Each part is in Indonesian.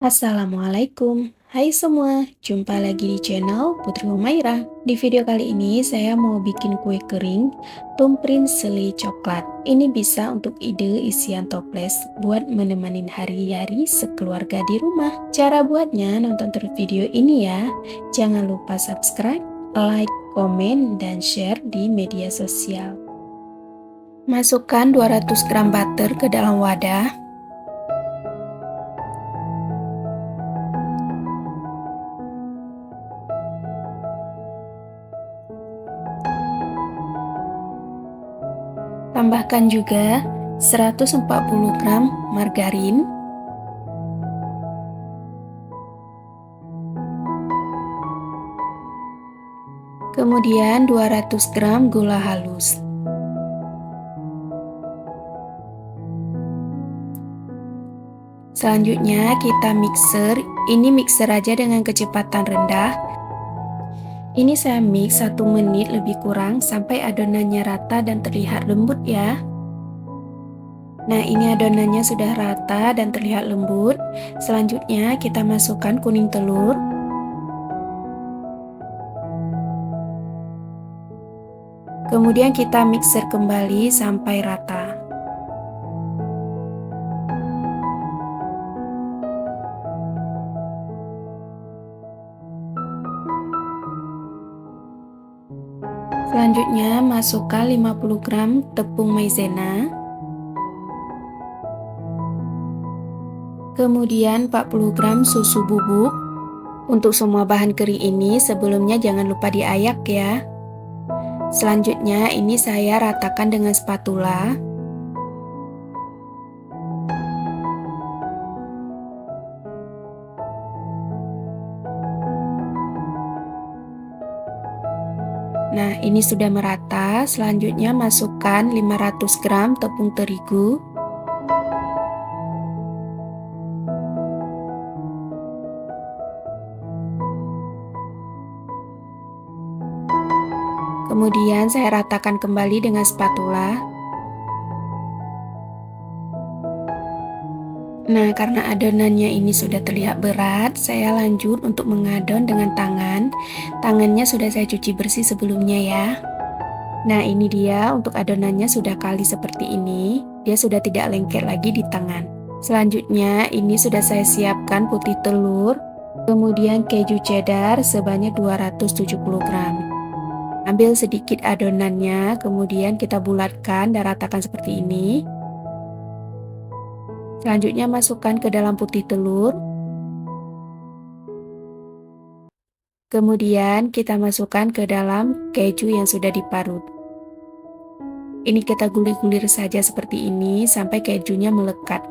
Assalamualaikum, hai semua, jumpa lagi di channel Putri Humaira. Di video kali ini saya mau bikin kue kering tumprin seli coklat. Ini bisa untuk ide isian toples buat menemani hari-hari sekeluarga di rumah. Cara buatnya nonton terus video ini ya. Jangan lupa subscribe, like, komen, dan share di media sosial. Masukkan 200 gram butter ke dalam wadah. Tambahkan juga 140 gram margarin, kemudian 200 gram gula halus. Selanjutnya kita ini mixer aja dengan kecepatan rendah. Ini saya mix 1 menit lebih kurang sampai adonannya rata dan terlihat lembut ya. Nah, ini adonannya sudah rata dan terlihat lembut. Selanjutnya kita masukkan kuning telur. Kemudian kita mixer kembali sampai rata. Selanjutnya masukkan 50 gram tepung maizena. Kemudian 40 gram susu bubuk. Untuk semua bahan kering ini sebelumnya jangan lupa diayak ya. Selanjutnya ini saya ratakan dengan spatula. Nah, ini sudah merata. Selanjutnya masukkan 500 gram tepung terigu. Kemudian saya ratakan kembali dengan spatula. Nah, karena adonannya ini sudah terlihat berat, saya lanjut untuk mengadon dengan tangan. Tangannya sudah saya cuci bersih sebelumnya ya. Nah, ini dia untuk adonannya sudah kali seperti ini. Dia sudah tidak lengket lagi di tangan. Selanjutnya, ini sudah saya siapkan putih telur, kemudian keju cheddar sebanyak 270 gram. Ambil sedikit adonannya, kemudian kita bulatkan dan ratakan seperti ini. Selanjutnya masukkan ke dalam putih telur. Kemudian kita masukkan ke dalam keju yang sudah diparut. Ini kita gulir-gulir saja seperti ini sampai kejunya melekat.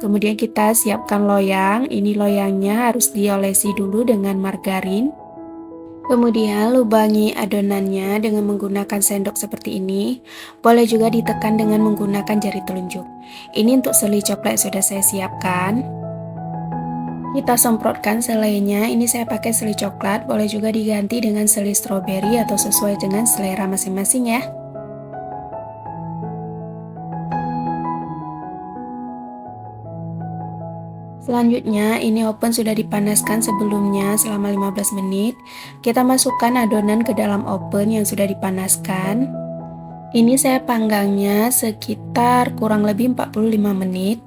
Kemudian kita siapkan loyang. Ini loyangnya harus diolesi dulu dengan margarin. Kemudian lubangi adonannya dengan menggunakan sendok seperti ini. Boleh juga ditekan dengan menggunakan jari telunjuk. Ini untuk seli coklat yang sudah saya siapkan. Kita semprotkan selainya. Ini saya pakai seli coklat. Boleh juga diganti dengan seli stroberi atau sesuai dengan selera masing-masing ya. Selanjutnya, ini oven sudah dipanaskan sebelumnya selama 15 menit. Kita masukkan adonan ke dalam oven yang sudah dipanaskan. Ini saya panggangnya sekitar kurang lebih 45 menit.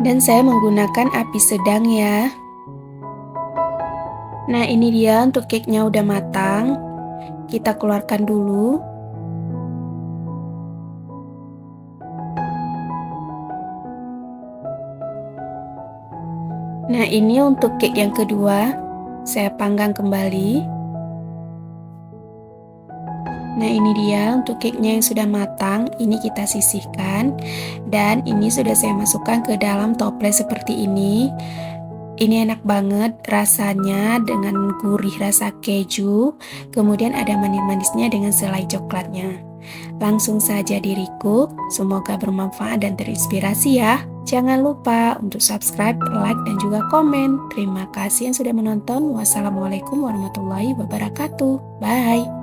Dan saya menggunakan api sedang ya. Nah, ini dia untuk cake-nya udah matang. Kita keluarkan dulu. Nah, ini untuk cake yang kedua, saya panggang kembali. Nah, ini dia untuk cake-nya yang sudah matang, ini kita sisihkan. Dan ini sudah saya masukkan ke dalam toples seperti ini. Ini enak banget rasanya dengan gurih rasa keju, kemudian ada manis-manisnya dengan selai coklatnya. Langsung saja di-recook, semoga bermanfaat dan terinspirasi ya. Jangan lupa untuk subscribe, like, dan juga komen. Terima kasih yang sudah menonton. Wassalamualaikum warahmatullahi wabarakatuh. Bye.